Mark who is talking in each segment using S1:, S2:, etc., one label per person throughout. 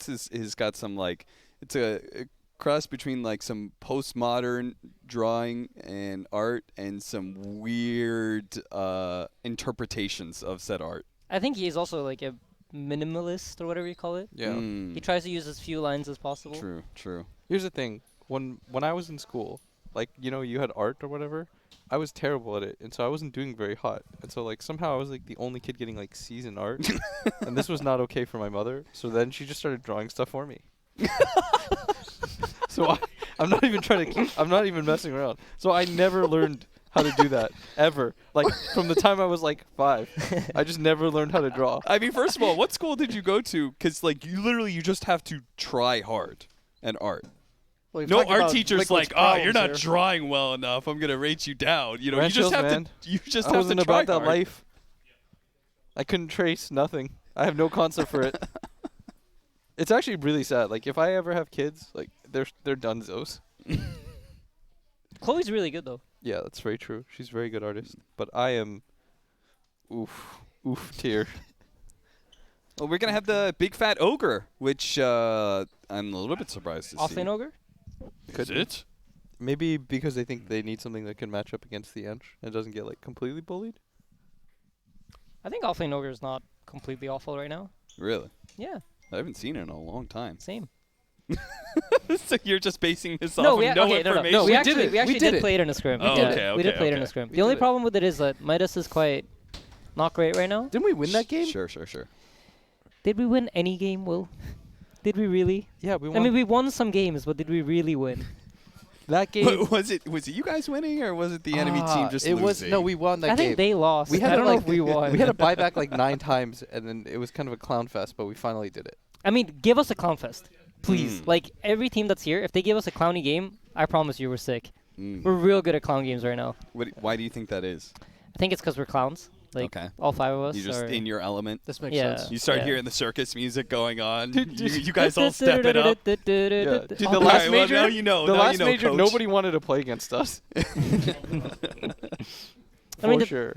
S1: Dance is got some like it's a cross between like some postmodern drawing and art and some weird interpretations of said art.
S2: I think he's also like a minimalist or whatever you call it.
S3: Yeah.
S2: He tries to use as few lines as possible.
S1: True.
S3: Here's the thing. When I was in school, like, you know, you had art or whatever, I was terrible at it, and so I wasn't doing very hot. And so, like, somehow I was, like, the only kid getting, like, C's in art. And this was not okay for my mother. So then she just started drawing stuff for me. So I'm not even messing around. So I never learned how to do that, ever. Like, from the time I was, like, 5. I just never learned how to draw.
S1: I mean, first of all, what school did you go to? Because, like, you just have to try hard in art.
S4: Well,
S1: No art teacher's
S4: Liquid's
S1: like, oh, you're not
S4: problems
S1: drawing well enough. I'm going to rate you down. You know,
S3: Ranchos,
S1: you just have
S3: man.
S1: to, you just
S3: I
S1: have
S3: wasn't
S1: to try
S3: about that
S1: hard.
S3: life. I couldn't trace nothing. I have no concept for it. It's actually really sad. Like, if I ever have kids, like, they're dunzos.
S2: Chloe's really good though.
S3: Yeah, that's very true. She's a very good artist. But I am, oof tear.
S1: Well, we're going to have the Big Fat Ogre, which I'm a little bit surprised to see.
S2: Offlane Ogre?
S1: Is it?
S3: Maybe because they think they need something that can match up against the Ench and doesn't get, like, completely bullied.
S2: I think Offlane Ogre is not completely awful right now.
S1: Really?
S2: Yeah,
S1: I haven't seen it in a long time.
S2: same.
S1: So you're just basing this
S2: No,
S1: off
S2: we
S1: of no
S2: okay, no,
S1: information?
S2: no.
S3: We
S2: We
S3: did it.
S2: actually
S3: We did
S2: did
S3: it.
S2: play it in a scrim.
S1: Oh,
S2: Yeah,
S1: okay,
S2: we did
S1: okay,
S2: play it in
S1: okay.
S2: a scrim.
S3: We
S2: The only
S3: did it.
S2: problem with it is that Midas is quite not great right now.
S3: Didn't we win that game?
S1: Sure.
S2: Did we win any game, Will? Did we really?
S3: Yeah, we won.
S2: I mean, we won some games, but did we really win?
S3: that game.
S1: Was it you guys winning or was it the enemy team just
S3: it
S1: losing?
S3: was no, we won that
S2: I
S3: game.
S2: think they lost.
S3: We had
S2: I
S3: to,
S2: don't know
S3: like,
S2: if we won.
S3: We had to buy back like 9 times, and then it was kind of a clown fest, but we finally did it.
S2: I mean, give us a clown fest, please.
S1: Mm.
S2: Like every team that's here, if they give us a clowny game, I promise you, we're sick. We're real good at clown games right now.
S1: Why do you think that is?
S2: I think it's because we're clowns. Like
S1: Okay.
S2: all 5 of us.
S1: You're just
S2: are
S1: in your element.
S4: This makes
S2: Yeah.
S4: sense.
S1: You start
S2: Yeah.
S1: hearing the circus music going on. You guys all step it up.
S3: Dude,
S2: Oh,
S3: the
S1: All
S3: last
S1: right, well,
S3: major,
S1: now you know.
S3: the
S1: now
S3: last
S1: you know,
S3: major,
S1: coach.
S3: nobody wanted to play against us.
S2: I
S3: For
S2: mean,
S3: sure.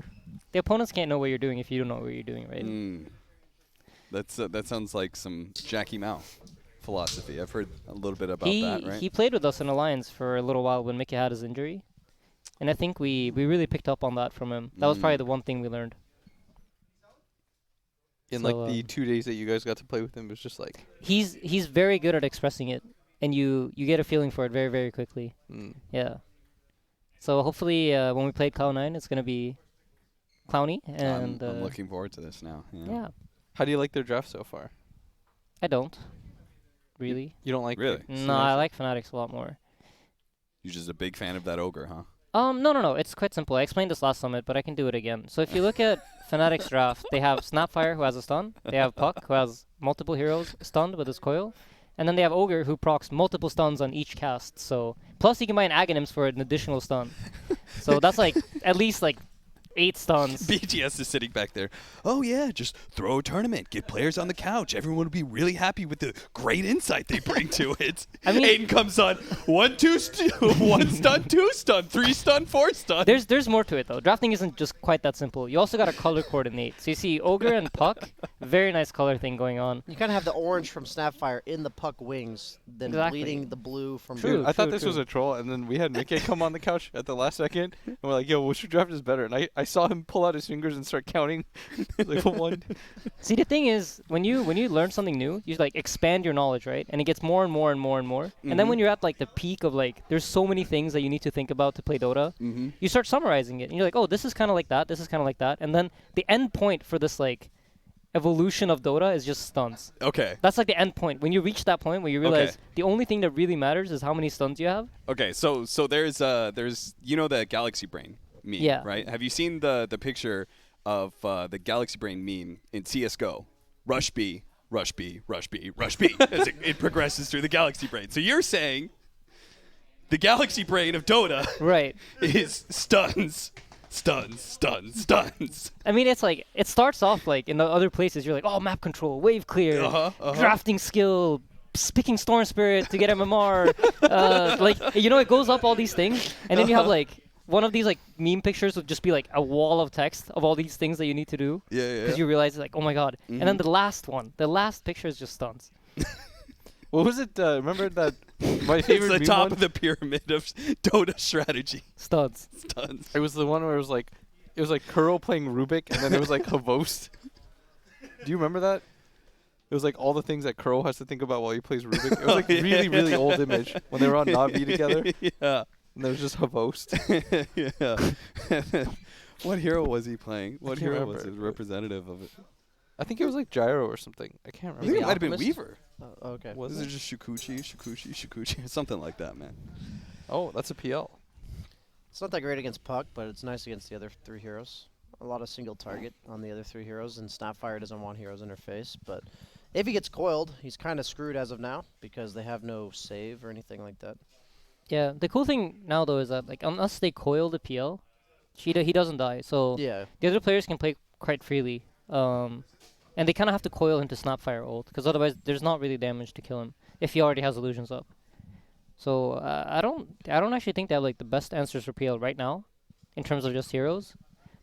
S2: the opponents can't know what you're doing if you don't know what you're doing, right?
S1: That sounds like some Jackie Mao philosophy. I've heard a little bit about
S2: He
S1: that, right?
S2: he played with us in Alliance for a little while when Mickey had his injury, and I think we really picked up on that from him. That was probably the one thing we learned.
S3: In
S2: So,
S3: like the 2 days that you guys got to play with him, it was just like,
S2: He's very good at expressing it, and you get a feeling for it very, very quickly. Yeah. So hopefully when we play Cloud9, it's gonna be clowny, and
S1: I'm looking forward to this now.
S2: yeah.
S3: how do you like their draft so far?
S2: I don't really.
S3: You don't like
S1: Really?
S3: the
S2: No, I like Fnatic's a lot more.
S1: You're just a big fan of that ogre, huh?
S2: No. It's quite simple. I explained this last summit, but I can do it again. So if you look at Fnatic's draft, they have Snapfire, who has a stun. They have Puck, who has multiple heroes stunned with his coil. And then they have Ogre, who procs multiple stuns on each cast. So plus, you can buy an Aghanims for an additional stun. So that's like at least like 8 stuns.
S1: BGS is sitting back there. Oh, yeah, just throw a tournament. Get players on the couch. Everyone will be really happy with the great insight they bring to it.
S2: I mean-
S1: Aiden comes on. 1 stun, 2 stun, 3 stun, 4 stun.
S2: There's more to it though. Drafting isn't just quite that simple. You also got to color coordinate. So you see Ogre and Puck, very nice color thing going on.
S4: You kind of have the orange from Snapfire in the puck wings, then
S2: Exactly.
S4: bleeding the blue from
S2: True.
S3: Dude, I thought this was a troll, and then we had Mickey come on the couch at the last second, and we're like, yo, which draft is better? And I saw him pull out his fingers and start counting. Like, 1.
S2: See, the thing is, when you learn something new, you like expand your knowledge, right? And it gets more and more and more and more. And then when you're at like the peak of like, there's so many things that you need to think about to play Dota. You start summarizing it, and you're like, oh, this is kind of like that. This is kind of like that. And then the end point for this like evolution of Dota is just stuns.
S1: Okay.
S2: That's like the end point. When you reach that point where you realize
S1: Okay.
S2: the only thing that really matters is how many stuns you have.
S1: Okay, so there's the Galaxy Brain meme,
S2: Yeah.
S1: right? Have you seen the picture of the Galaxy Brain meme in CS:GO? Rush B, rush B, rush B, rush B as it progresses through the Galaxy Brain. So you're saying the Galaxy Brain of Dota
S2: Right.
S1: is stuns.
S2: I mean, it's like, it starts off like in the other places, you're like, oh, map control, wave clear, drafting skill, picking Storm Spirit to get MMR. Like, you know, it goes up all these things, and then you have like one of these like meme pictures would just be like a wall of text of all these things that you need to do.
S1: Yeah.
S2: Because you realize like, oh my god. And then the last picture is just stuns.
S3: What was it? Remember that my favorite
S1: It's the
S3: meme
S1: top
S3: one?
S1: of the pyramid of Dota strategy.
S2: Studs.
S1: Stuns.
S3: It was the one where it was like Kuro playing Rubik, and then it was like Havost. Do you remember that? It was like all the things that Kuro has to think about while he plays Rubik. It was like really, really old image when they were on Navi together.
S1: Yeah.
S3: And there was just Havost.
S1: Yeah. What hero was he playing? What
S3: can't
S1: hero was
S3: remember.
S1: it representative of it?
S3: I think it was like Gyro or something. I can't
S1: I
S3: remember.
S1: think it
S4: the
S1: might have been
S4: Alchemist?
S1: Weaver.
S4: Okay.
S3: Was
S1: This
S3: it?
S1: is just Shukuchi, something like that, man.
S3: Oh, that's a PL.
S4: It's not that great against Puck, but it's nice against the other 3 heroes. A lot of single target on the other 3 heroes, and Snapfire doesn't want heroes in her face. But if he gets coiled, he's kind of screwed as of now because they have no save or anything like that.
S2: Yeah, the cool thing now though is that like unless they coil the PL, he doesn't die. So
S4: Yeah.
S2: the other players can play quite freely. And they kind of have to coil into Snapfire ult because otherwise there's not really damage to kill him if he already has illusions up. So I don't actually think they have like the best answers for PL right now, in terms of just heroes.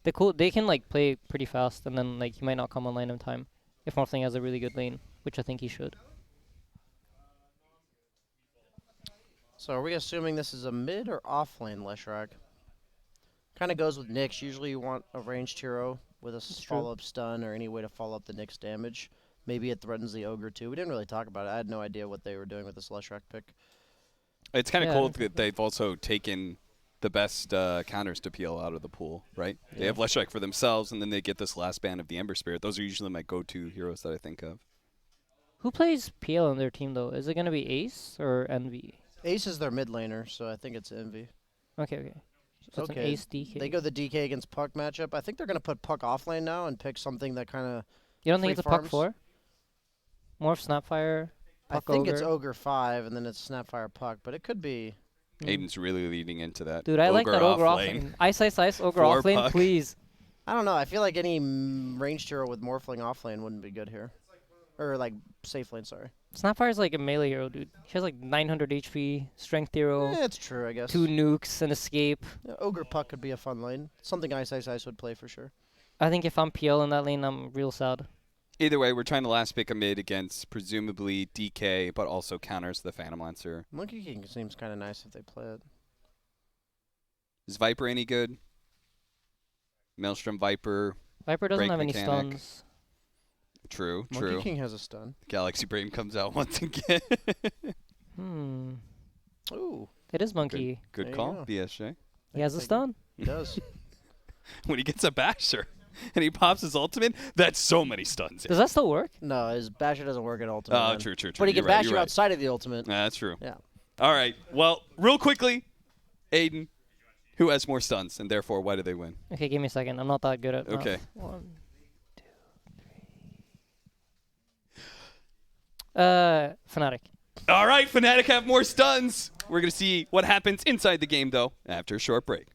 S2: They can like play pretty fast and then like he might not come online in time if Morphling has a really good lane, which I think he should.
S4: So are we assuming this is a mid or off lane Leshrac? Kind of goes with Nyx. Usually you want a ranged hero with a
S2: true.
S4: follow-up stun or any way to follow up the Nyx damage. Maybe it threatens the Ogre too. We didn't really talk about it. I had no idea what they were doing with this Leshrac pick.
S1: It's kind of
S2: Yeah,
S1: cool
S2: I don't
S1: that they've also taken the best counters to PL out of the pool, right? They
S4: Yeah.
S1: have Leshrac for themselves, and then they get this last band of the Ember Spirit. Those are usually my go-to heroes that I think of.
S2: Who plays PL on their team though? Is it gonna be Ace or Envy?
S4: Ace is their mid laner, so I think it's Envy.
S2: Okay. So it's an
S4: Okay,
S2: Ace DK.
S4: They go the DK against Puck matchup. I think they're going to put Puck off lane now and pick something that kind of...
S2: You don't think
S4: free
S2: it's a Puck
S4: farms?
S2: 4? Morph Snapfire.
S4: I
S2: Puck
S4: think it's
S2: Ogre.
S4: Ogre 5, and then it's Snapfire Puck, but it could be...
S1: Aiden's really leading into that.
S2: Dude, I like that Ogre off
S1: lane.
S2: lane. Ice, Ogre
S1: For
S2: off lane,
S1: Puck.
S2: please.
S4: I don't know. I feel like any ranged hero with Morphling off lane wouldn't be good here. Or, like, safe lane, sorry.
S2: Snapfire's like a melee hero, dude. She has like 900 HP, strength hero,
S4: It's true, I guess.
S2: 2 nukes, and escape.
S4: Yeah, Ogre Puck could be a fun lane. Something Ice would play for sure.
S2: I think if I'm PL in that lane, I'm real sad.
S1: Either way, we're trying to last pick a mid against presumably DK, but also counters the Phantom Lancer.
S4: Monkey King seems kind of nice if they play it.
S1: Is Viper any good? Maelstrom Viper.
S2: Viper doesn't
S1: Break
S2: have any
S1: mechanic.
S2: stuns.
S1: True,
S4: Monkey
S1: true.
S4: King has a stun.
S1: Galaxy Brain comes out once again.
S4: Ooh,
S2: It is Monkey.
S1: Good
S4: There you
S1: call,
S4: go.
S1: BSJ.
S2: He has a
S4: Thank you.
S2: stun.
S4: he does.
S1: When he gets a basher and he pops his ultimate, that's so many stuns.
S2: Does that still work?
S4: No, his basher doesn't work at ultimate.
S1: Oh,
S4: man.
S1: true.
S4: But he
S1: You're
S4: can
S1: right,
S4: bash
S1: you're
S4: you
S1: right.
S4: outside of the ultimate.
S1: That's true.
S4: Yeah.
S1: All right. Well, real quickly, Aiden, who has more stuns, and therefore, why do they win?
S2: Okay, give me a second. I'm not that good at math.
S1: Okay.
S2: 1, 2, 3. Fnatic.
S1: All right, Fnatic have more stuns. We're going to see what happens inside the game, though, after a short break.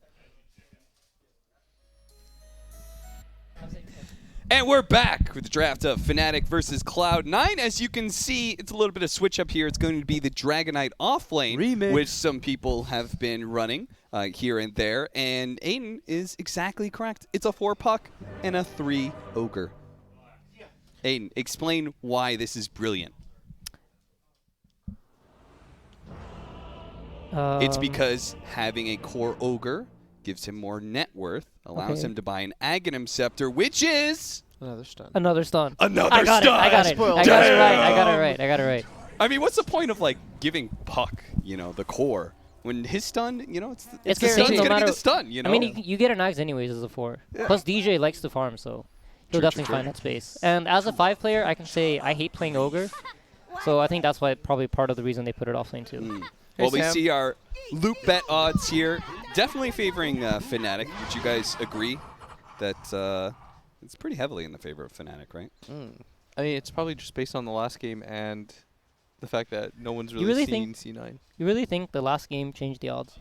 S1: And we're back with the draft of Fnatic versus Cloud9. As you can see, it's a little bit of switch up here. It's going to be the Dragonite offlane,
S3: Remix.
S1: which some people have been running here and there. And Aiden is exactly correct. It's a 4 Puck and a 3 Ogre. Aiden, explain why this is brilliant. It's because having a core Ogre gives him more net worth, allows
S2: Okay.
S1: him to buy an Aghanim Scepter, which is
S4: Another stun.
S2: Another stun.
S1: another
S2: I got
S1: stun.
S2: it. I got it.
S4: Spoiled.
S2: I got it right. I got it
S1: Damn.
S2: right. I got it right.
S1: I mean, what's the point of like giving Puck, the core, when his stun, it's
S2: It's
S1: the
S2: the same
S1: stun's
S2: no
S1: gonna be
S2: matter-
S1: the stun,
S2: I mean, you get an Axe anyways as a 4. Plus, DJ likes to farm, so he'll
S1: True,
S2: definitely
S1: true,
S2: find that space. And as a 5 player, I can say I hate playing Ogre. So I think that's why probably part of the reason they put it off lane too.
S1: Well, we
S3: Sam.
S1: see our loop bet odds here, definitely favoring Fnatic. Would you guys agree that it's pretty heavily in the favor of Fnatic, right?
S3: I mean, it's probably just based on the last game and the fact that no one's really,
S2: really
S3: seen
S2: think-
S3: C9.
S2: You really think the last game changed the odds?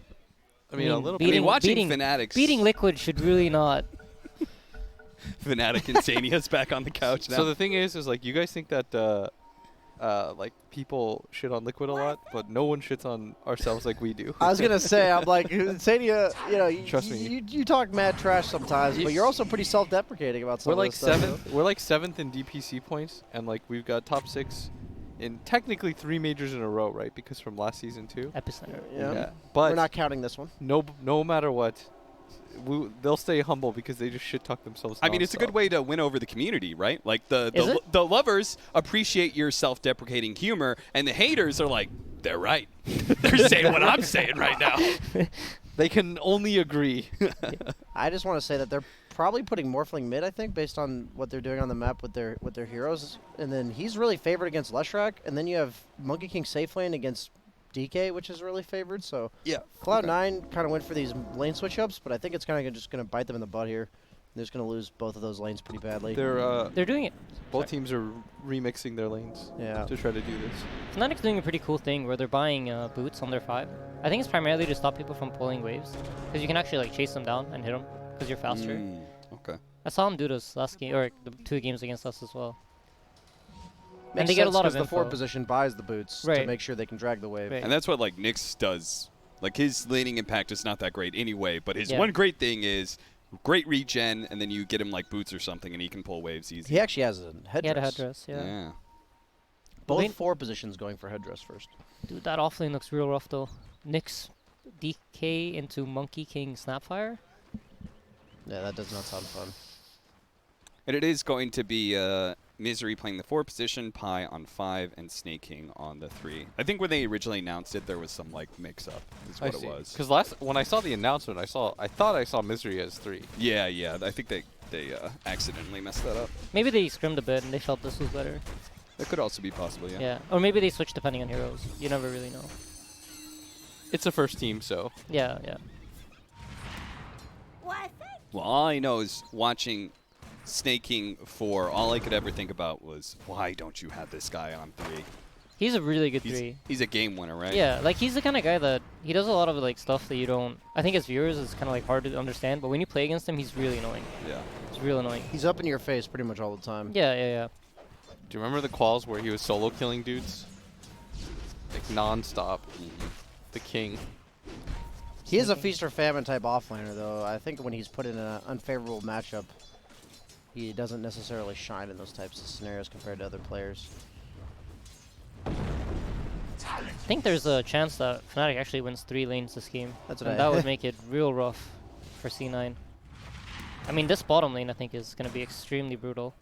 S3: I mean, a
S2: mean,
S3: little
S1: I mean,
S2: Beating-
S1: watching
S2: beating-
S1: Fnatic's
S2: Beating Liquid should really not.
S1: Fnatic Insania's back on the couch now.
S3: So the thing is like you guys think that like people shit on Liquid a lot, but no one shits on ourselves like we do.
S4: I was gonna say, I'm like, Sadia,
S3: Trust me.
S4: you talk mad trash sometimes, but you're also pretty self-deprecating about some
S3: We're
S4: of
S3: like
S4: this stuff,
S3: seventh. We're like 7th in DPC points, and like we've got top 6 in technically 3 majors in a row, right? Because from last season too.
S2: Epicenter.
S4: Yeah.
S3: But
S4: We're not counting this one.
S3: no matter what, they'll stay humble because they just shit talk themselves.
S1: I mean, it's a good
S3: nonstop.
S1: way to win over the community, right? Like
S2: Is
S1: the
S2: it?
S1: the lovers appreciate your self-deprecating humor, and the haters are like, they're right. They're saying what I'm saying right now.
S3: They can only agree.
S4: I just want to say that they're probably putting Morphling mid, I think, based on what they're doing on the map with their heroes. And then he's really favored against Leshrac, and then you have Monkey King safe lane against DK, which is really favored. So
S1: Yeah.
S4: Cloud9 kind of went for these lane switch ups, but I think it's kind of just going to bite them in the butt here. They're just going to lose both of those lanes pretty badly.
S2: They're doing it.
S3: Both teams are remixing their lanes
S4: Yeah.
S3: to try to do this.
S2: Fnatic's doing a pretty cool thing where they're buying boots on their 5. I think it's primarily to stop people from pulling waves, because you can actually like chase them down and hit them because you're faster.
S1: Okay.
S2: I saw him do this last game, or the 2 games against us as well.
S4: Makes
S2: they get a
S4: sense
S2: lot of
S4: 'cause the 4
S2: info.
S4: position buys the boots to
S2: Right.
S4: make sure they can drag the wave.
S2: Right.
S1: And that's what like Nyx does. Like his laning impact is not that great anyway, but his
S2: Yeah.
S1: one great thing is great regen, and then you get him like boots or something, and he can pull waves easy.
S4: He actually has a headdress.
S2: He had a headdress, yeah.
S4: Both
S2: Lane-
S4: 4 positions going for headdress first.
S2: Dude, that offlane looks real rough though. Nyx DK into Monkey King Snapfire.
S4: Yeah, that does not sound fun.
S1: And it is going to be Misery playing the 4 position, Pi on 5, and Snake King on the 3. I think when they originally announced it, there was some like mix-up. Is what it was.
S3: Because when I saw the announcement, I thought I saw Misery as 3.
S1: Yeah. I think they accidentally messed that up.
S2: Maybe they scrimmed a bit and they felt this was better.
S1: That could also be possible. Yeah.
S2: Yeah. Or maybe they switched depending on heroes. You never really know.
S3: It's a first team, so
S2: Yeah.
S1: Well, all I know is watching Snake King 4. All I could ever think about was, why don't you have this guy on 3?
S2: He's a really good 3.
S1: He's a game winner, right?
S2: Yeah, like he's the kind of guy that he does a lot of like stuff that you don't. I think as viewers it's kind of like hard to understand, but when you play against him, he's really annoying.
S1: Yeah.
S2: He's real annoying.
S4: He's up in your face pretty much all the time.
S2: Yeah.
S3: do you remember the quals where he was solo killing dudes? Like non-stop. The king.
S4: He is a feast or famine type offlaner, though. I think when he's put in an unfavorable matchup, he doesn't necessarily shine in those types of scenarios compared to other players.
S2: I think there's a chance that Fnatic actually wins 3 lanes this game.
S4: That's what
S2: and
S4: I
S2: that would make it real rough for C9. I mean, this bottom lane I think is going to be extremely brutal.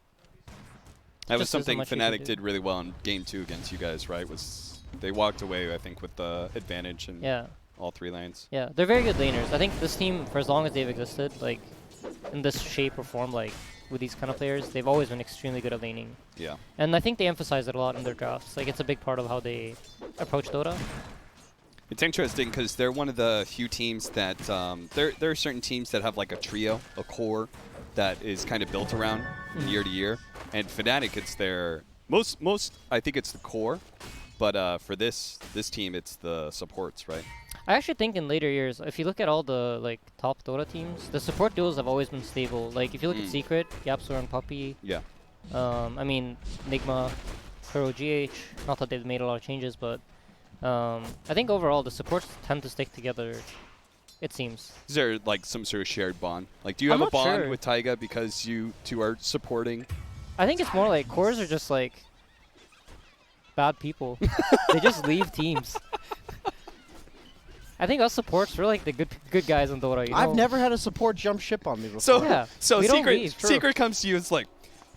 S1: That was
S2: Just isn't
S1: something
S2: much you can
S1: Fnatic
S2: do.
S1: did really well in Game 2 against you guys, right? Was they walked away, I think, with the advantage in
S2: Yeah.
S1: all 3 lanes.
S2: Yeah, they're very good laners. I think this team, for as long as they've existed, like in this shape or form, like with these kind of players, they've always been extremely good at laning.
S1: Yeah.
S2: And I think they emphasize it a lot in their drafts. Like it's a big part of how they approach Dota.
S1: It's interesting because they're one of the few teams that there are certain teams that have like a trio, a core that is kind of built around year to year. And Fnatic, it's their most I think it's the core, but for this team, it's the supports, right?
S2: I actually think in later years, if you look at all the like top Dota teams, the support duos have always been stable. Like if you look at Secret, Yapsor and Puppey,
S1: Yeah.
S2: I mean Nigma, Kuro GH, not that they've made a lot of changes, but I think overall the supports tend to stick together, it seems.
S1: Is there like some sort of shared bond? Like, do you
S2: I'm
S1: have a
S2: not
S1: bond
S2: sure.
S1: with Taiga because you two are supporting?
S2: I think it's more like cores are just like bad people. They just leave teams. I think us supports, we're like the good guys in Dota. You know?
S4: I've never had a support jump ship on me before.
S1: So,
S2: Yeah,
S1: so
S2: we don't leave, true.
S1: Secret comes to you. It's like,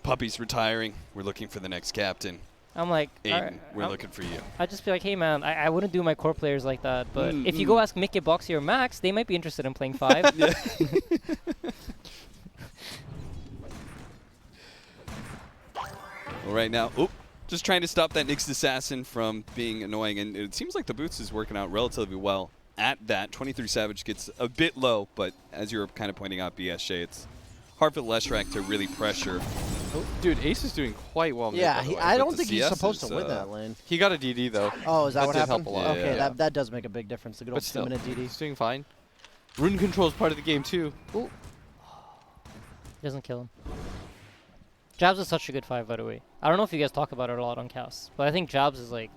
S1: Puppy's retiring. We're looking for the next captain.
S2: I'm like,
S1: Aiden,
S2: alright,
S1: we're looking for you.
S2: I'd just be like, hey man, I wouldn't do my core players like that, but if you go ask Mickey, Boxy, or Max, they might be interested in playing 5.
S1: Yeah. Well, right now, just trying to stop that Nyx Assassin from being annoying, and it seems like the boots is working out relatively well at that. 23 Savage gets a bit low, but as you were kind of pointing out, BSJ, it's hard for Leshrac to really pressure.
S3: Oh, dude, Ace is doing quite well. mid,
S4: Yeah,
S3: by the way.
S4: I don't
S1: the
S4: think he's
S1: CS
S4: supposed
S1: is,
S4: to win that lane.
S3: He got a DD though.
S4: Oh, is that what
S3: did
S4: happened?
S3: help a lot.
S4: Okay,
S1: Yeah.
S4: that does make a big difference. The good
S3: But
S4: old
S3: still,
S4: 2-minute DD.
S3: he's doing fine. Rune control is part of the game too.
S2: Doesn't kill him. Jabs is such a good 5, by the way. I don't know if you guys talk about it a lot on cast, but I think Jabs is like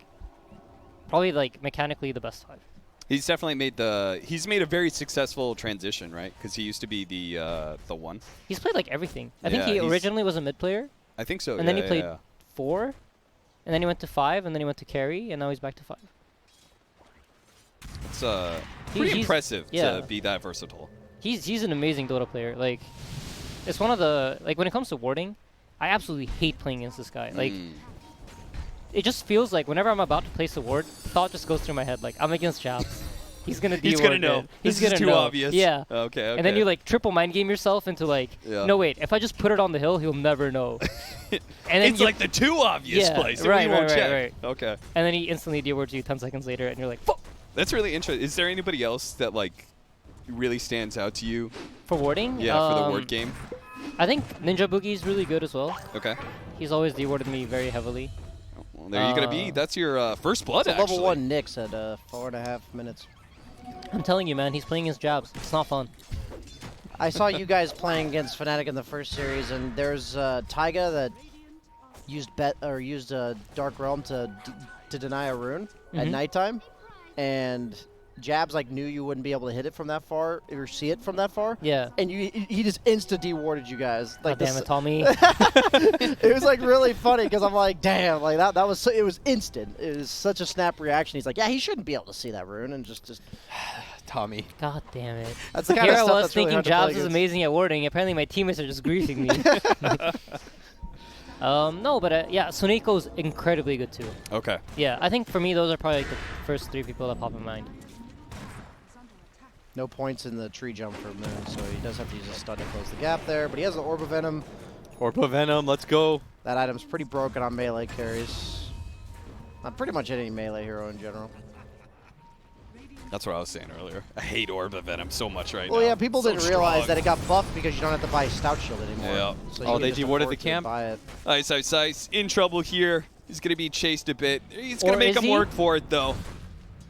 S2: probably like mechanically the best 5.
S1: He's definitely made he's made a very successful transition, right? Because he used to be the one.
S2: He's played like everything. I think
S1: Yeah,
S2: he
S1: he's-
S2: originally was a mid player,
S1: I think so.
S2: and then he
S1: yeah,
S2: played
S1: yeah.
S2: 4, and then he went to 5, and then he went to carry, and now he's back to 5.
S1: It's pretty
S2: he's-
S1: impressive
S2: yeah.
S1: to be that versatile.
S2: He's an amazing Dota player. Like, it's one of the when it comes to warding, I absolutely hate playing against this guy. Like, it just feels like whenever I'm about to place a ward, thought just goes through my head. Like, I'm against Jabs. He's gonna
S1: He's
S2: de-ward
S1: gonna know.
S2: it.
S1: This
S2: He's
S1: is
S2: gonna
S1: too
S2: know.
S1: obvious.
S2: Yeah.
S1: Okay.
S2: And then you like triple mind game yourself into like,
S1: Yeah.
S2: no wait, if I just put it on the hill, he'll never know. And then
S1: it's
S2: you-
S1: like the too obvious
S2: Yeah,
S1: place.
S2: right,
S1: we won't
S2: right,
S1: check.
S2: right.
S1: Okay.
S2: and then he instantly de-wards you 10 seconds later, and you're like, fuck.
S1: That's really interesting. Is there anybody else that like really stands out to you?
S2: For warding?
S1: Yeah, for the ward game.
S2: I think Ninja Boogie's really good as well.
S1: Okay.
S2: He's always de-warded me very heavily.
S1: Well, there you're gonna be. That's your first blood.
S4: It's a
S1: actually.
S4: level 1 Nyx at 4.5 minutes.
S2: I'm telling you, man, he's playing his jabs. It's not fun.
S4: I saw you guys playing against Fnatic in the first series, and there's Taiga that used Dark Realm to deny a rune at
S2: Mhm.
S4: nighttime, and Jabs like knew you wouldn't be able to hit it from that far or see it from that far.
S2: Yeah.
S4: And he just insta de-warded you guys. Like
S2: God damn it, Tommy.
S4: It was like really funny because I'm like, damn, like that was it was instant. It was such a snap reaction. He's like, yeah, he shouldn't be able to see that rune, and just
S3: Tommy.
S2: God damn it.
S4: that's the kind
S2: Here
S4: of
S2: I
S4: stuff
S2: was
S4: that's really
S2: thinking
S4: hard to play
S2: Jabs is
S4: against.
S2: amazing at warding. Apparently my teammates are just griefing me. No, but yeah, Suneiko's incredibly good too.
S1: Okay.
S2: Yeah, I think for me those are probably like the first 3 people that pop in mind.
S4: No points in the tree jump for Moon, so he does have to use a stun to close the gap there. But he has the Orb of Venom.
S3: Orb of Venom, let's go.
S4: That item's pretty broken on melee carries. On pretty much any melee hero in general.
S1: That's what I was saying earlier. I hate Orb of Venom so much right now.
S4: Well, yeah, people
S1: So
S4: didn't realize
S1: strong.
S4: that it got buffed because you don't have to buy Stout Shield anymore.
S1: Yeah.
S4: So
S3: Oh,
S4: you can
S3: they
S4: just
S3: de-warded
S4: afford
S3: the
S4: to
S3: camp?
S4: Buy it.
S1: Ice in trouble here. He's gonna be chased a bit. He's gonna
S2: Or
S1: make
S2: is
S1: him
S2: he?
S1: work for it though.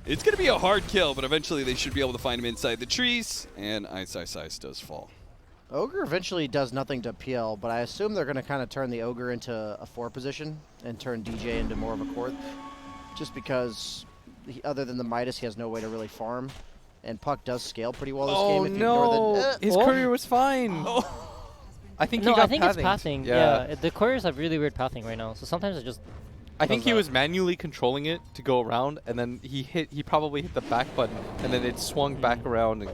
S1: It's gonna be a hard kill, but eventually they should be able to find him inside the trees. And Ice does fall.
S4: Ogre eventually does nothing to PL, but I assume they're going to kind of turn the Ogre into a 4 position and turn DJ into more of a court. Just because, other than the Midas, he has no way to really farm. And Puck does scale pretty well this game. If you ignore the,
S3: His
S2: Oh.
S3: career was fine. I think he
S2: No,
S3: got
S2: I think it's
S3: pathing.
S2: pathing. Yeah. The couriers have really weird pathing right now, so sometimes it just...
S3: I think
S2: does
S3: he
S2: that.
S3: was manually controlling it to go around, and then he probably hit the back button, and then it swung back around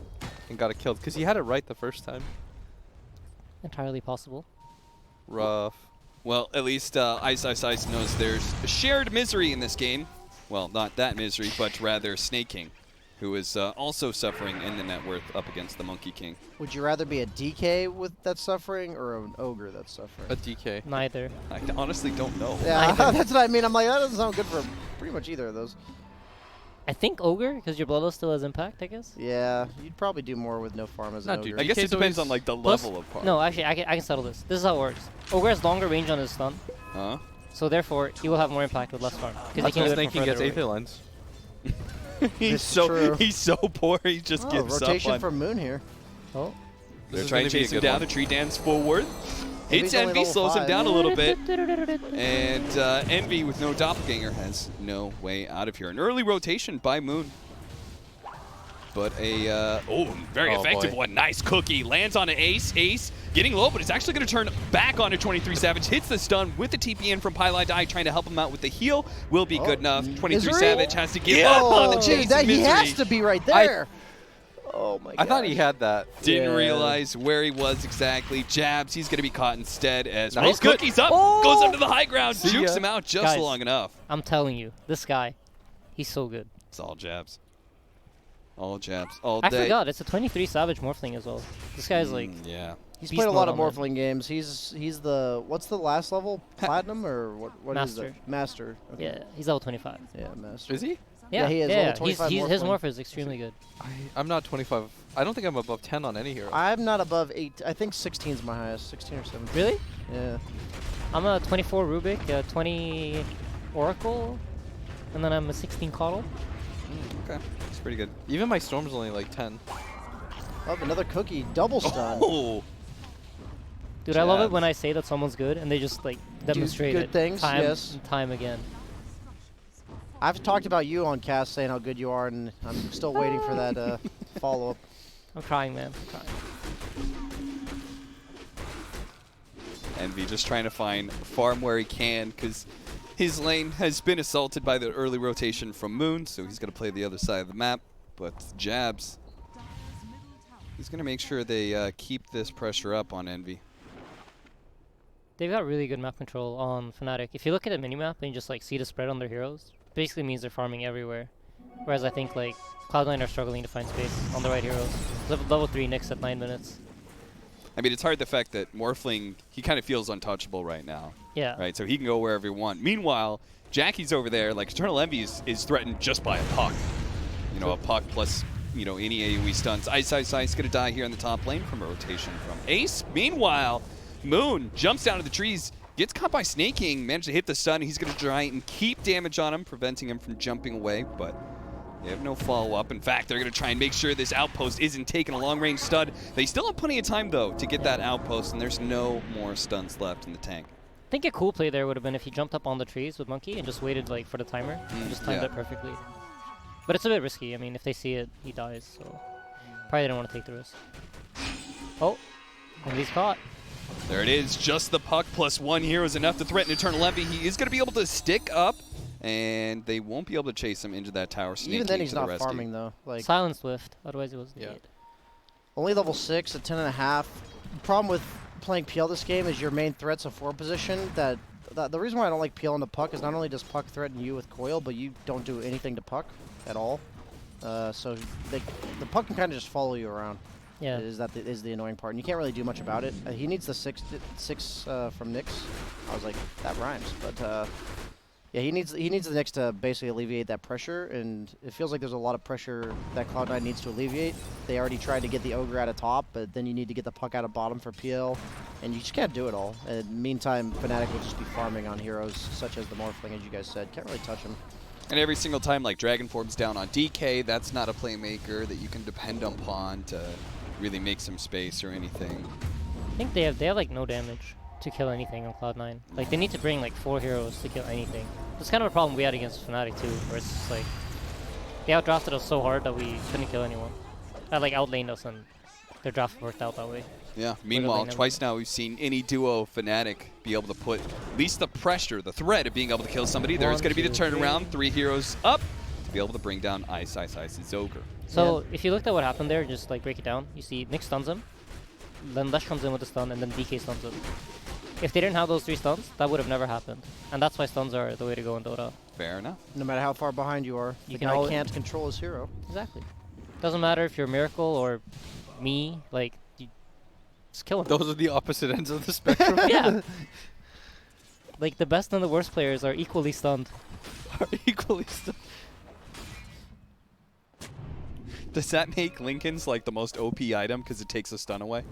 S3: and got it killed. Because he had it right the first time.
S2: Entirely possible.
S3: Rough.
S1: Well, at least Ice knows there's a shared misery in this game. Well, not that misery, but rather Snake King, who is also suffering in the net worth up against the Monkey King.
S4: Would you rather be a DK with that suffering or an Ogre that's suffering?
S3: A DK.
S2: Neither.
S1: I honestly don't know.
S4: Yeah,
S2: Neither.
S4: that's what I mean. I'm like, that doesn't sound good for pretty much either of those.
S2: I think Ogre, because your Bloodlust still has impact, I guess.
S4: Yeah, you'd probably do more with no farm as
S3: Not
S4: an
S3: dude,
S4: Ogre.
S1: I guess it
S3: DK's
S1: depends
S3: always-
S1: on like the
S2: Plus-
S1: level of part.
S2: No, actually, I can settle this. This is how it works. Ogre has longer range on his stun,
S1: Huh?
S2: so therefore he will have more impact with less farm. Because he
S3: That's
S2: can
S3: why
S2: do it
S3: Snake
S2: from
S3: King gets
S2: further
S3: Aether
S2: away.
S3: lines.
S1: He's so poor. He just
S4: Oh,
S1: gives
S4: rotation
S1: up on.
S4: from Moon here.
S2: Oh.
S1: They're
S3: is
S1: trying to
S3: gonna be a
S1: chase him
S3: good
S1: down.
S3: one.
S1: The tree dance forward. Hits
S4: Envy's only
S1: Envy,
S4: level
S1: slows him
S4: 5.
S1: down a little bit. And Envy with no doppelganger has no way out of here. An early rotation by Moon. But a very
S3: Oh,
S1: effective
S3: boy.
S1: one. Nice cookie. Lands on an ace. Ace getting low, but it's actually going to turn back onto 23 Savage. Hits the stun with the TP in from Pylon Die, trying to help him out with the heal. Will be good enough. 23
S4: Misery?
S1: Savage has to give up on the
S4: Oh,
S1: chase.
S4: dude, that,
S1: of
S4: he
S1: Misery.
S4: has to be right there. Oh my god.
S3: I thought he had that.
S1: Didn't
S4: Yeah.
S1: realize where he was exactly. Jabs, he's going to be caught instead as
S3: Nice.
S1: well. Cookies up,
S2: Oh!
S1: goes up to the high ground,
S3: See
S1: jukes
S3: ya.
S1: him out just
S2: Guys.
S1: long enough.
S2: I'm telling you, this guy, he's so good.
S1: It's all jabs. All jabs, all
S2: I
S1: day.
S2: forgot, it's a 23 Savage Morphling as well. This guy's like,
S1: Yeah.
S4: He's
S2: beast
S4: played a lot of
S2: mode on
S4: Morphling games. He's the what's the last level? Platinum or what is
S2: Master.
S4: it? Master. Okay.
S2: yeah, he's level 25.
S4: Yeah, Master.
S3: Is he?
S2: Yeah,
S4: he is
S2: yeah,
S4: level
S2: yeah.
S4: 25
S2: His
S4: Morphling.
S2: Morph is extremely good.
S3: I'm not 25. I don't think I'm above 10 on any hero.
S4: I'm not above 8. I think 16 is my highest. 16 or 17.
S2: Really?
S4: Yeah.
S2: I'm a 24 Rubik, a 20 Oracle, and then I'm a 16 Coddle.
S1: Okay. It's pretty good.
S3: Even my Storm's only like 10.
S4: Oh, another cookie. Double stun.
S1: Oh.
S2: Dude, I love it
S1: Jabs.
S2: when I say that someone's good and they just like demonstrate
S4: good
S2: it
S4: things,
S2: time
S4: yes.
S2: and time again.
S4: I've talked about you on cast saying how good you are, and I'm still waiting for that follow-up.
S2: I'm trying, man. I'm trying.
S1: Envy just trying to find farm where he can, because His lane has been assaulted by the early rotation from Moon, so he's going to play the other side of the map. But Jabs, he's going to make sure they keep this pressure up on Envy.
S2: They've got really good map control on Fnatic. If you look at the minimap and you just like see the spread on their heroes, basically means they're farming everywhere. Whereas I think like Cloud9 are struggling to find space on the right heroes. Level 3 Nyx at 9 minutes.
S1: I mean, it's hard the fact that Morphling, he kind of feels untouchable right now.
S2: Yeah.
S1: Right, so he can go wherever he wants. Meanwhile, Jackie's over there, like Eternal Envy is threatened just by a puck. You know, a puck plus, you know, any AoE stunts. Ice gonna die here in the top lane from a rotation from Ace. Meanwhile, Moon jumps down to the trees, gets caught by Snaking, managed to hit the stun. He's gonna try and keep damage on him, preventing him from jumping away, but they have no follow-up. In fact, they're going to try and make sure this outpost isn't taking a long-range stun. They still have plenty of time, though, to get that outpost, and there's no more stuns left in the tank.
S2: I think a cool play there would have been if he jumped up on the trees with Monkey and just waited like for the timer. And just timed it perfectly. But it's a bit risky. I mean, if they see it, he dies, so probably didn't want to take the risk. Oh, and he's caught.
S1: There it is. Just the puck plus 1 hero is enough to threaten Eternal Envy. He is going to be able to stick up, and they won't be able to chase him into that tower.
S4: Even then, he's not farming though. Like
S2: Silent Swift, otherwise it was dead.
S4: Only level 6 at 10.5. The problem with playing PL this game is your main threat's a 4 position. The reason why I don't like PL on the puck is not only does puck threaten you with coil, but you don't do anything to puck at all. So the puck can kind of just follow you around.
S2: Yeah.
S4: Is the annoying part, and you can't really do much about it. He needs the 6 from Nyx. I was like, that rhymes, but. Yeah, he needs the Nyx to basically alleviate that pressure, and it feels like there's a lot of pressure that Cloud9 needs to alleviate. They already tried to get the Ogre out of top, but then you need to get the puck out of bottom for PL, and you just can't do it all. And meantime, Fnatic will just be farming on heroes such as the Morphling, as you guys said. Can't really touch him.
S1: And every single time, like, Dragon Form's down on DK, that's not a playmaker that you can depend upon to really make some space or anything.
S2: I think they have like no damage to kill anything on Cloud9. Like, they need to bring like 4 heroes to kill anything. It's kind of a problem we had against Fnatic too, where it's just like they outdrafted us so hard that we couldn't kill anyone. Like outlaned us, and their draft worked out that way.
S1: Yeah. Meanwhile, twice now we've seen any duo Fnatic be able to put at least the pressure, the threat of being able to kill somebody. There's going to be the turnaround. 3 heroes up to be able to bring down Ice's Ogre.
S2: So if you looked at what happened there, just like break it down, you see Nyx stuns him, then Lesh comes in with a stun, and then DK stuns him. If they didn't have those 3 stuns, that would have never happened. And that's why stuns are the way to go in Dota.
S1: Fair enough.
S4: No matter how far behind you are, the guy can't control his hero.
S2: Exactly. Doesn't matter if you're Miracle or me, like, you just kill him.
S3: Those are the opposite ends of the spectrum.
S2: Yeah. Like, the best and the worst players are equally stunned.
S1: Does that make Lincoln's like the most OP item because it takes a stun away?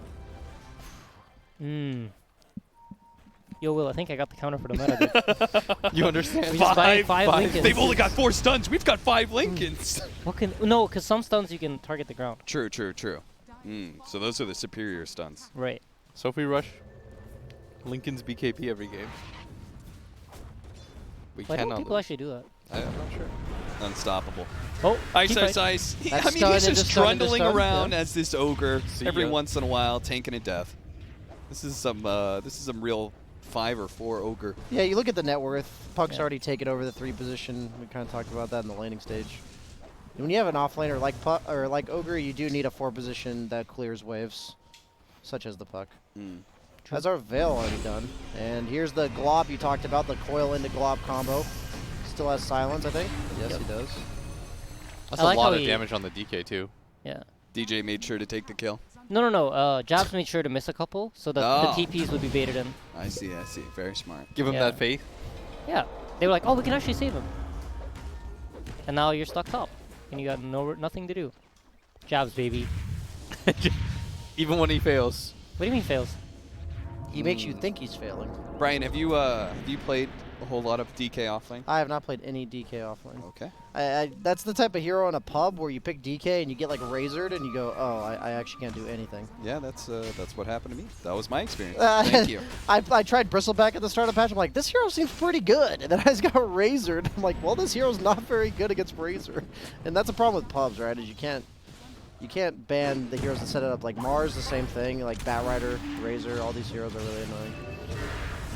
S2: Yo, Will, I think I got the counter for the meta, dude.
S3: You understand?
S2: We just buy 5 Lincolns.
S1: They've only got 4 stuns. We've got 5 Lincolns.
S2: No, because some stuns you can target the ground.
S1: True. So those are the superior stuns.
S2: Right.
S3: So if we rush Lincoln's BKP every game, we
S2: Why
S3: cannot
S2: don't people
S3: lose.
S2: actually do that?
S3: I'm not sure.
S1: Unstoppable.
S2: Oh,
S1: Ice.
S4: That's
S1: I mean,
S4: stun
S1: he's
S4: into
S1: just
S4: stun into
S1: trundling
S4: stun,
S1: around
S4: yeah.
S1: as this Ogre
S3: See
S1: every
S3: ya.
S1: once in a while, tanking a death. This is some real 5 or 4 Ogre.
S4: Yeah, you look at the net worth. Puck's
S2: Yeah.
S4: already taken over the 3 position. We kind of talked about that in the laning stage. When you have an offlaner like Puck or like Ogre, you do need a 4 position that clears waves, such as the Puck. Has our Veil already done? And here's the Glob you talked about, the coil into Glob combo. Still has silence, I think. Yes, he does.
S3: That's
S2: I like
S3: a lot
S2: how
S3: of
S2: he-
S3: damage on the DK too.
S2: Yeah.
S1: DJ made sure to take the kill.
S2: No. Jabs made sure to miss a couple so that
S1: Oh.
S2: the TPs would be baited in.
S1: I see. Very smart.
S3: Give him
S2: Yeah.
S3: that faith.
S2: Yeah. They were like, oh, we can actually save him. And now you're stuck top. And you got nothing to do. Jabs, baby.
S3: Even when he fails.
S2: What do you mean fails?
S4: He makes you think he's failing.
S1: Brian, have you played a whole lot of DK offlane?
S4: I have not played any DK offlane.
S1: Okay.
S4: That's the type of hero in a pub where you pick DK and you get like razored and you go, oh, I actually can't do anything.
S1: Yeah, that's what happened to me. That was my experience. Thank you.
S4: I tried Bristleback at the start of the patch. I'm like, this hero seems pretty good. And then I just got razored. I'm like, well, this hero's not very good against Razor. And that's a problem with pubs, right? Is you can't ban the heroes that set it up. Like Mars, the same thing. Like Batrider, Razor, all these heroes are really annoying.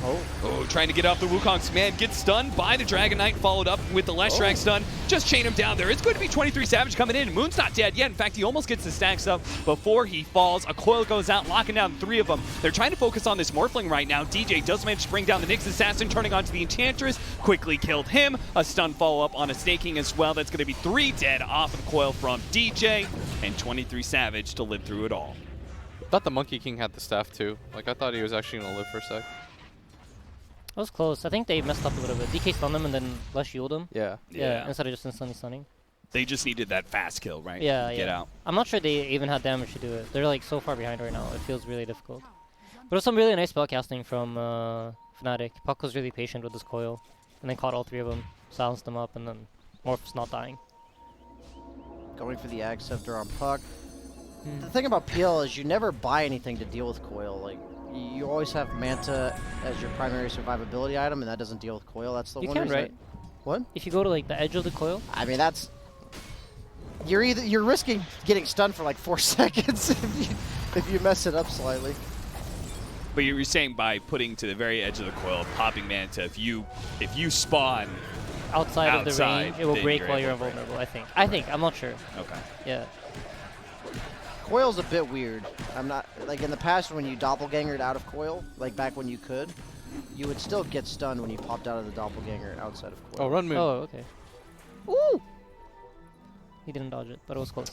S1: Oh, trying to get off the Wukong's command. Gets stunned by the Dragon Knight, followed up with the Leshrac stun. Just chain him down there. It's going to be 23 Savage coming in. Moon's not dead yet. In fact, he almost gets the stacks up before he falls. A coil goes out, locking down 3 of them. They're trying to focus on this Morphling right now. DJ does manage to bring down the Nyx Assassin, turning onto the Enchantress. Quickly killed him. A stun follow-up on a Snaking as well. That's going to be 3 dead off of the coil from DJ. And 23 Savage to live through it all.
S3: I thought the Monkey King had the staff too. Like, I thought he was actually going to live for a sec.
S2: That was close. I think they messed up a little bit. DK stunned him and then Lesh healed him.
S3: Yeah.
S2: Yeah, instead of just instantly stunning.
S1: They just needed that fast kill, right?
S2: Yeah,
S1: Get out.
S2: I'm not sure they even had damage to do it. They're like so far behind right now. It feels really difficult. But it was some really nice spellcasting from Fnatic. Puck was really patient with his coil, and then caught all 3 of them, silenced them up, and then Morph's not dying.
S4: Going for the Ag Scepter on Puck. The thing about PL is you never buy anything to deal with coil. Like, you always have Manta as your primary survivability item, and that doesn't deal with coil. That's the
S2: You
S4: one
S2: can,
S4: reason
S2: right?
S4: What?
S2: If you go to like the edge of the coil.
S4: I mean, you're risking getting stunned for like 4 seconds if you mess it up slightly.
S1: But you were saying by putting to the very edge of the coil, popping Manta, if you spawn
S2: Outside of the range, it will
S1: then
S2: break
S1: you're
S2: while you're
S1: able to break.
S2: invulnerable, I think. I'm not sure.
S1: Okay.
S2: Yeah.
S4: Coil's a bit weird. I'm not, like in the past when you doppelgangered out of coil, like back when you could, you would still get stunned when you popped out of the doppelganger outside of coil.
S3: Oh, run Moon.
S2: Oh, okay.
S4: Ooh!
S2: He didn't dodge it, but it was close.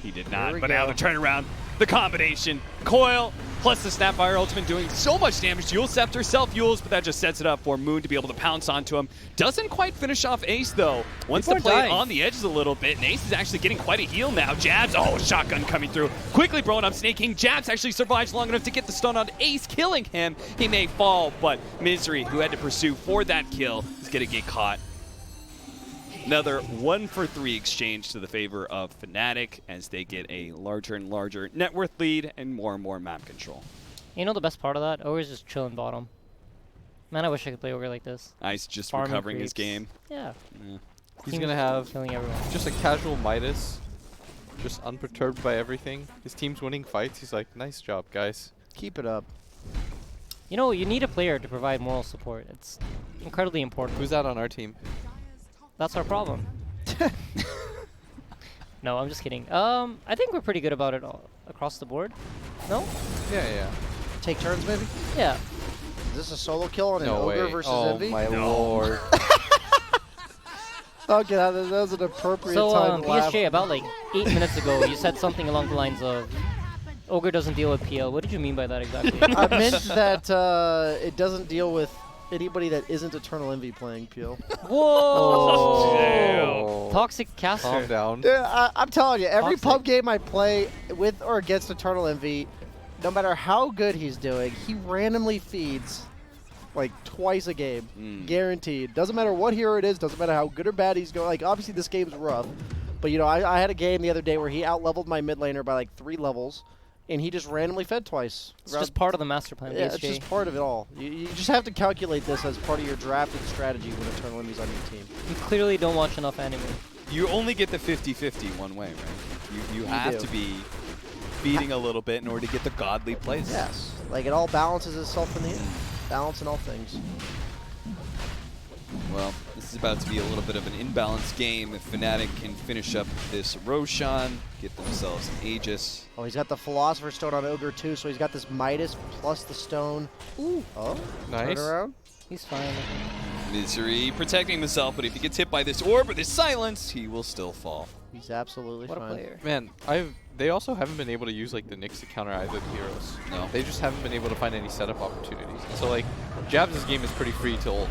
S1: He did
S4: There
S1: not,
S4: we
S1: but now
S4: go.
S1: the turnaround, the combination, coil plus the Snapfire ultimate doing so much damage. Dual Scepter, self-fuels, but that just sets it up for Moon to be able to pounce onto him. Doesn't quite finish off Ace, though. Wants to
S2: People are
S1: play
S2: dying.
S1: on the edges a little bit, and Ace is actually getting quite a heal now. Jabs, oh, shotgun coming through. Quickly throwing up Snaking. Jabs actually survives long enough to get the stun on Ace, killing him. He may fall, but Misery, who had to pursue for that kill, is going to get caught. Another 1-for-3 exchange to the favor of Fnatic as they get a larger and larger net worth lead and more map control.
S2: You know the best part of that? Ogre's just chilling bottom. Man, I wish I could play Ogre like this.
S1: Ice just
S2: Farming
S1: recovering his
S2: creeps.
S1: game.
S2: Yeah.
S3: He's
S2: Team's
S3: going to have
S2: killing everyone.
S3: just a casual Midas, just unperturbed by everything. His team's winning fights. He's like, nice job, guys.
S4: Keep it up.
S2: You know, you need a player to provide moral support. It's incredibly important.
S3: Who's that on our team?
S2: That's our problem. No, I'm just kidding. I think we're pretty good about it all across the board. No?
S3: Yeah.
S4: Take turns, maybe?
S2: Yeah.
S4: Is this a solo kill on an
S3: No
S4: Ogre
S3: way.
S4: versus
S3: Oh
S4: Envy?
S3: my
S1: No.
S3: lord.
S4: Okay, that was an appropriate
S2: So,
S4: time to laugh.
S2: BSJ, about like 8 minutes ago, you said something along the lines of, Ogre doesn't deal with PL. What did you mean by that exactly?
S4: I meant that it doesn't deal with anybody that isn't Eternal Envy playing PL.
S2: Whoa!
S1: Damn.
S2: Toxic caster.
S3: Calm down.
S4: Yeah, I'm telling you, every
S2: Toxic.
S4: pub game I play with or against Eternal Envy, no matter how good he's doing, he randomly feeds like twice a game, guaranteed. Doesn't matter what hero it is, doesn't matter how good or bad he's going. Like, obviously this game's rough, but you know, I had a game the other day where he out-leveled my mid laner by like 3 levels, and he just randomly fed twice.
S2: It's just part of the master plan,
S4: Yeah,
S2: BSJ.
S4: it's just part of it all. You just have to calculate this as part of your drafting strategy when Eternal Enemy's on your team.
S2: You clearly don't watch enough anime.
S1: You only get the 50-50 one way, right? You have
S4: do.
S1: to be feeding a little bit in order to get the godly plays.
S4: Yes, like it all balances itself in the end. Balance in all things.
S1: Well, this is about to be a little bit of an imbalanced game. If Fnatic can finish up this Roshan, get themselves an Aegis.
S4: Oh, he's got the Philosopher's Stone on Ogre too, so he's got this Midas plus the stone. Ooh. Oh,
S3: Nice.
S4: turn around.
S2: He's fine.
S1: Misery protecting himself, but if he gets hit by this orb or this silence, he will still fall.
S4: He's absolutely
S2: What a
S4: fine.
S2: player.
S3: Man, they also haven't been able to use like the Nyx to counter either of the heroes.
S1: No.
S3: They just haven't been able to find any setup opportunities. So like, Jabs' game is pretty free to ult.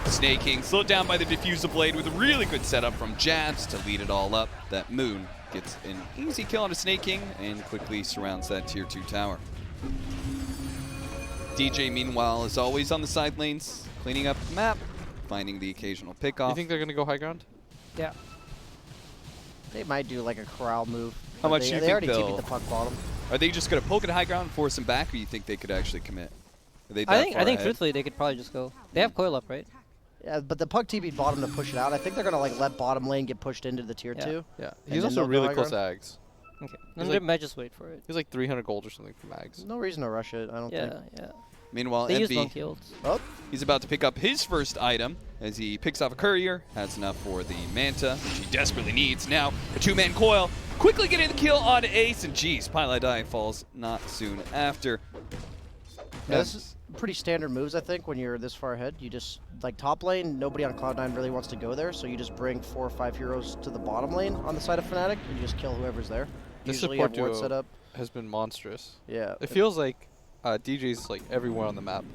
S1: Snaking, slowed down by the Diffusal Blade with a really good setup from Jabs to lead it all up. That Moon gets an easy kill on a Snaking and quickly surrounds that tier 2 tower. DJ, meanwhile, is always on the side lanes, cleaning up the map, finding the occasional pickoff.
S3: You think they're gonna go high ground?
S2: Yeah.
S4: They might do like a corral move.
S1: How
S4: but
S1: much
S4: they,
S1: do you
S4: they
S1: think
S4: already
S1: they'll-
S4: TP'd the puck bottom.
S1: Are they just going to poke at high ground and force him back, or you think they could actually commit? Are they that
S2: I think
S1: far ahead?
S2: truthfully they could probably just go. They have coil up, right?
S4: Yeah, but the puck TP'd bottom to push it out. I think they're gonna like let bottom lane get pushed into the tier
S2: Yeah.
S4: 2.
S3: Yeah.
S4: And
S3: He's
S4: then
S3: also
S4: they'll go
S3: really
S4: high
S3: close to
S4: ground?
S3: Ags.
S2: Okay. Then
S3: like-
S2: they might just wait for it.
S3: He's like 300 gold or something from Ags.
S4: There's no reason to rush it, I don't
S2: Yeah,
S4: think.
S2: yeah.
S1: Meanwhile,
S2: They used
S1: Envy,
S2: one kills.
S4: Oh,
S1: he's about to pick up his first item as he picks off a courier. Has enough for the Manta, which he desperately needs. Now, a two-man coil. Quickly getting the kill on Ace, and geez, Pylai Die falls not soon after.
S4: yeah, this is pretty standard moves, I think, when you're this far ahead. You just, like, top lane, nobody on Cloud9 really wants to go there, so you just bring 4 or 5 heroes to the bottom lane on the side of Fnatic, and you just kill whoever's there.
S3: This
S4: Usually
S3: support
S4: you have ward
S3: duo
S4: set up.
S3: has been monstrous.
S4: Yeah.
S3: It feels like DJ's like everywhere on the map.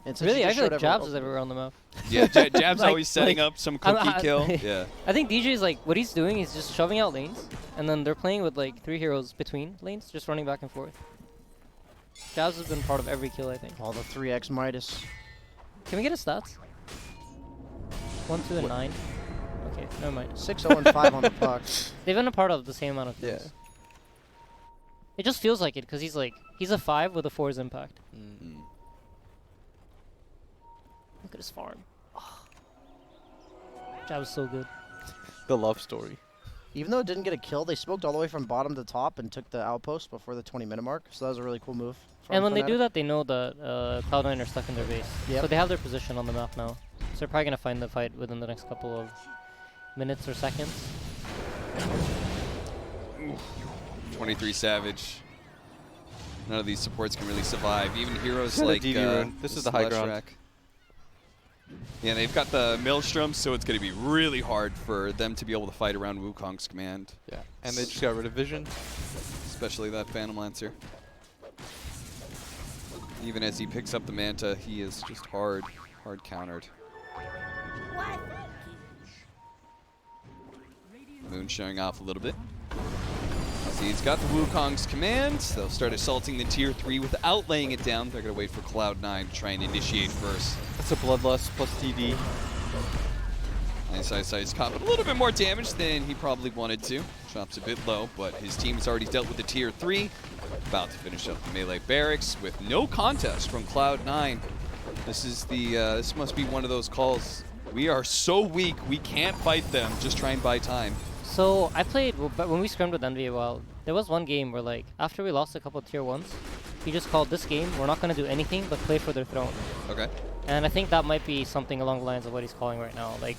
S4: And since you
S2: Really, I
S4: just
S2: feel
S4: showed
S2: like
S4: everyone-
S2: Jabs is everywhere on the map.
S1: Yeah, Jab's
S2: Like-
S1: always setting
S2: like,
S1: up some
S2: I'm-
S1: cookie kill.
S2: I-
S1: Yeah.
S2: I think DJ's like, what he's doing is just shoving out lanes, and then they're playing with like 3 heroes between lanes, just running back and forth. Jabs has been part of every kill, I think.
S4: All the 3x Midas.
S2: Can we get his stats? 1, 2, and 9. Okay, never mind.
S4: 6, 0, and 5 on the puck.
S2: They've been a part of the same amount of kills.
S3: Yeah.
S2: It just feels like it, because he's a 5 with a 4's impact.
S1: Mm.
S2: Look at his farm. Jabs is so good.
S3: The love story.
S4: Even though it didn't get a kill, they smoked all the way from bottom to top and took the outpost before the 20-minute mark. So that was a really cool move. from
S2: And when they
S4: Fnatic.
S2: do that, they know that Cloud9 are stuck in their base.
S4: Yep.
S2: So they have their position on the map now. So they're probably going to find the fight within the next couple of minutes or seconds.
S1: 23 Savage. None of these supports can really survive. Even heroes
S3: Yeah, the
S1: like
S3: DD rune. This is the high ground.
S1: Leshrac. Yeah, they've got the Maelstrom, so it's going to be really hard for them to be able to fight around Wukong's command.
S3: Yeah. And they just got rid of Vision.
S1: Especially that Phantom Lancer. Even as he picks up the Manta, he is just hard countered. Moon showing off a little bit. So he's got the Wukong's command. They'll start assaulting the tier 3 without laying it down. They're going to wait for Cloud9 to try and initiate first.
S3: That's a Bloodlust plus TD.
S1: Nice Eyesight caught a little bit more damage than he probably wanted to. Chops a bit low, but his team has already dealt with the tier 3. About to finish up the melee barracks with no contest from Cloud9. This is the this must be one of those calls. We are so weak, we can't fight them. Just try and buy time.
S2: So I played, but when we scrimmed with Envy a while, there was one game where like, after we lost a couple of tier 1s, he just called this game, we're not going to do anything but play for their throne.
S1: Okay.
S2: And I think that might be something along the lines of what he's calling right now. Like,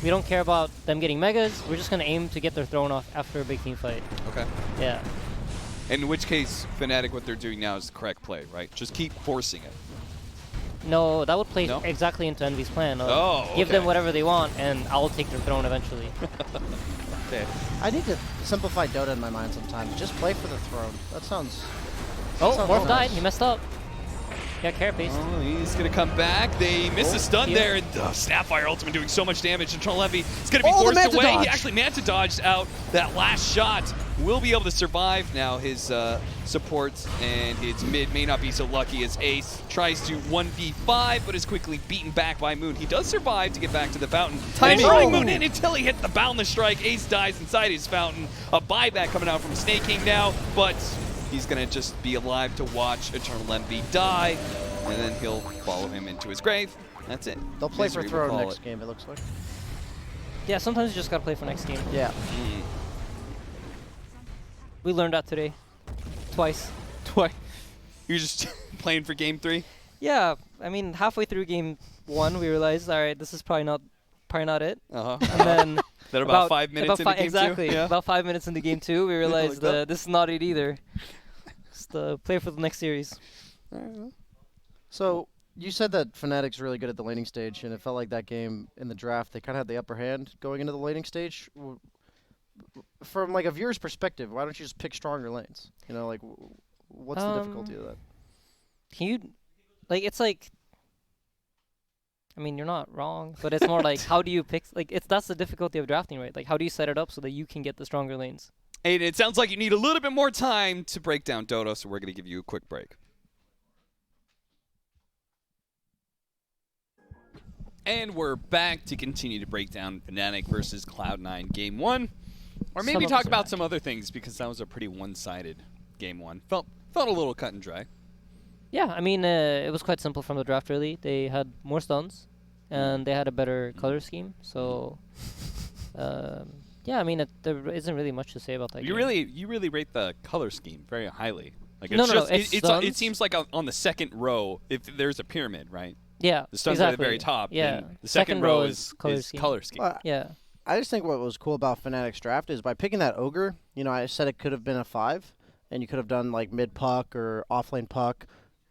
S2: we don't care about them getting megas, we're just going to aim to get their throne off after a big team fight.
S1: Okay.
S2: Yeah.
S1: In which case, Fnatic, what they're doing now is the correct play, right? Just keep forcing it.
S2: No, that would play
S1: No?
S2: exactly into Envy's plan of
S1: Oh,
S2: give them
S1: okay.
S2: whatever they want and I'll take their throne eventually.
S3: Okay.
S4: I need to simplify Dota in my mind sometimes. Just play for the throne. That sounds...
S2: Oh,
S4: sounds
S2: Morph
S4: nice.
S2: died, he messed up. Got carapace.
S1: Oh, he's going to come back. They miss a stun
S2: heal.
S1: there. And Snapfire Ultimate doing so much damage. And Troll Heavy is going to be
S4: Oh, the
S1: forced
S4: Manta
S1: away. He
S4: dodge.
S1: actually Manta dodged out that last shot. Will be able to survive now. His support and his mid may not be so lucky as Ace tries to 1v5, but is quickly beaten back by Moon. He does survive to get back to the fountain. And he's running Moon in until he hit the Boundless Strike. Ace dies inside his fountain. A buyback coming out from Snake King now, but he's going to just be alive to watch Eternal Envy die, and then he'll follow him into his grave. That's it.
S4: They'll play
S1: Misery,
S4: for
S1: we'll
S4: throne
S1: call
S4: next
S1: it.
S4: game, it looks like.
S2: Yeah, sometimes you just gotta play for next game.
S4: Yeah.
S1: Mm.
S2: We learned that today. Twice.
S1: You're just playing for game 3?
S2: Yeah, I mean, halfway through game 1, we realized, all right, this is probably not it.
S1: Uh-huh.
S2: And then
S1: Then about 5 minutes into game 2?
S2: exactly.
S1: Yeah.
S2: About 5 minutes into game 2, we realized
S1: that.
S2: this is not it either. Just play for the next series.
S4: So, you said that Fnatic's really good at the laning stage, and it felt like that game in the draft, they kind of had the upper hand going into the laning stage. From, like, a viewer's perspective, why don't you just pick stronger lanes? You know, like, what's the difficulty of that?
S2: Can you, like, it's like, I mean, you're not wrong, but it's more like, how do you pick, like, that's the difficulty of drafting, right? Like, how do you set it up so that you can get the stronger lanes?
S1: Hey, it sounds like you need a little bit more time to break down Dota, so we're going to give you a quick break. And we're back to continue to break down Fnatic versus Cloud9 Game 1. Or maybe
S2: Some of
S1: talk
S2: us are
S1: about
S2: back.
S1: some other things, because that was a pretty one-sided Game 1. Felt a little cut and dry.
S2: Yeah, I mean, it was quite simple from the draft, really. They had more stuns, and they had a better color scheme, so... yeah, I mean, there isn't really much to say about that
S1: You
S2: game.
S1: really rate the color scheme very highly. Like
S2: No,
S1: it's
S2: no,
S1: just
S2: it's
S1: it
S2: stuns.
S1: seems like on the second row, if there's a pyramid, right?
S2: Yeah,
S1: The stuns are at the
S2: exactly.
S1: very top.
S2: Yeah,
S1: and the second row is color scheme.
S4: Well,
S2: Yeah,
S4: I just think what was cool about Fnatic's draft is by picking that ogre, I said it could have been a 5, and you could have done like mid puck or offlane puck.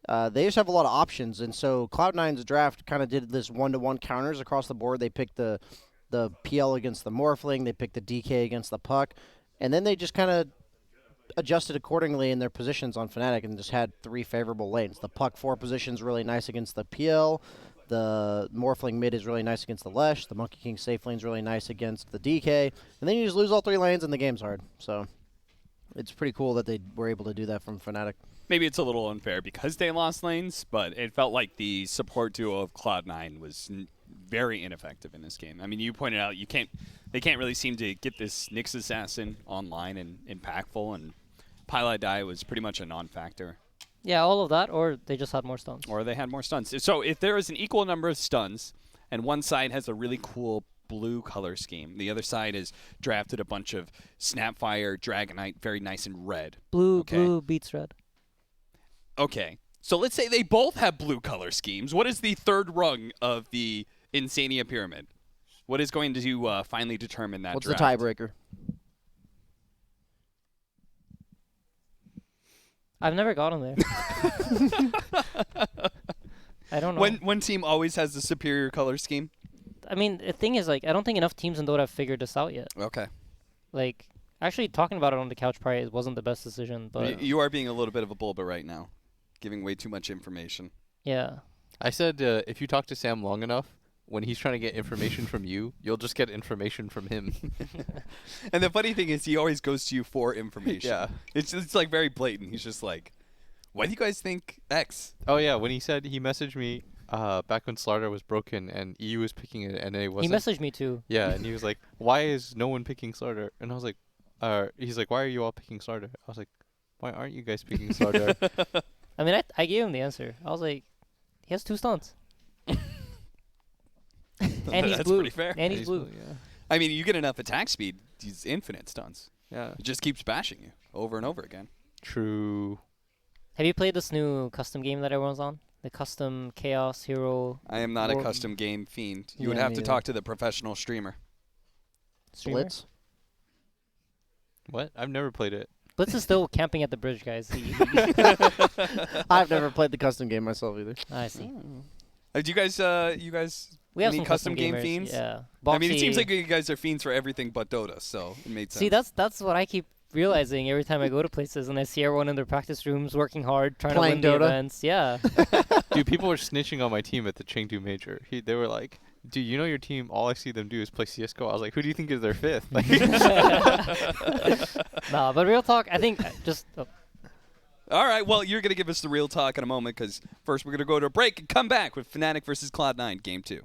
S4: They just have a lot of options, and so Cloud9's draft kind of did this 1-to-1 counters across the board. They picked the PL against the Morphling, they picked the DK against the puck, and then they just kind of adjusted accordingly in their positions on Fnatic and just had 3 favorable lanes. The puck 4 position's really nice against the PL. The Morphling mid is really nice against the Lesh. The Monkey King safe lane's really nice against the DK. And then you just lose all 3 lanes and the game's hard. So it's pretty cool that they were able to do that from Fnatic.
S1: Maybe it's a little unfair because they lost lanes, but it felt like the support duo of Cloud9 was very ineffective in this game. I mean, you pointed out they can't really seem to get this Nyx assassin online and impactful, and Pylai Die was pretty much a non-factor.
S2: yeah, all of that, or they just had more stuns.
S1: Or they had more stuns. So if there is an equal number of stuns, and one side has a really cool blue color scheme, the other side has drafted a bunch of Snapfire, Dragonite, very nice and red.
S2: Blue
S1: Okay.
S2: beats red.
S1: Okay. So let's say they both have blue color schemes. What is the third rung of the Insania pyramid? What is going to finally determine that
S4: What's
S1: draft?
S4: the tiebreaker?
S2: I've never gotten there. I don't know.
S1: One team always has the superior color scheme?
S2: I mean, the thing is, like, I don't think enough teams in Dota have figured this out yet.
S1: Okay.
S2: Like, actually talking about it on the couch probably wasn't the best decision, but
S1: You are being a little bit of a bulba right now, giving way too much information.
S2: yeah.
S3: I said if you talk to Sam long enough, when he's trying to get information from you, you'll just get information from him.
S1: And the funny thing is, he always goes to you for information.
S3: Yeah.
S1: It's like very blatant. He's just like, why do you guys think X?
S3: Oh yeah, when he messaged me back when Slardar was broken and EU was picking it and it wasn't.
S2: He messaged me too.
S3: Yeah, and he was like, "Why is no one picking Slardar?" And I was like, he's like, "Why are you all picking Slardar?" I was like, "Why aren't you guys picking Slardar?"
S2: I mean, I gave him the answer. I was like, he has 2 stuns. And he's
S1: That's
S2: blue.
S1: pretty fair.
S2: And he's blue.
S3: Yeah.
S1: I mean, you get enough attack speed, he's infinite stuns.
S3: Yeah.
S1: It just keeps bashing you over and over again.
S3: True.
S2: Have you played this new custom game that everyone's on? The custom Chaos Hero
S1: I am not a
S2: Or-
S1: custom game fiend. You would
S2: Yeah,
S1: have
S2: me
S1: to
S2: neither.
S1: talk to the professional streamer.
S2: streamer?
S4: Blitz?
S3: What? I've never played it.
S2: Blitz is still camping at the bridge, guys.
S4: I've never played the custom game myself either.
S2: I see.
S1: Do you guys
S2: We have
S1: any
S2: some
S1: custom game
S2: gamers,
S1: fiends?
S2: Yeah.
S1: I mean, it seems
S2: Boxy-
S1: like you guys are fiends for everything but Dota, so it made sense.
S2: See, that's what I keep realizing every time I go to places and I see everyone in their practice rooms working hard, trying
S4: Playing
S2: to win the
S4: Dota?
S2: events. Yeah.
S3: Dude, people were snitching on my team at the Chengdu Major. They were like, "Dude, you know your team, all I see them do is play CSGO." I was like, "Who do you think is their 5th?" Like,
S2: Nah, but real talk, I think just
S1: All right, well, you're going to give us the real talk in a moment because first we're going to go to a break and come back with Fnatic versus Cloud9, Game 2.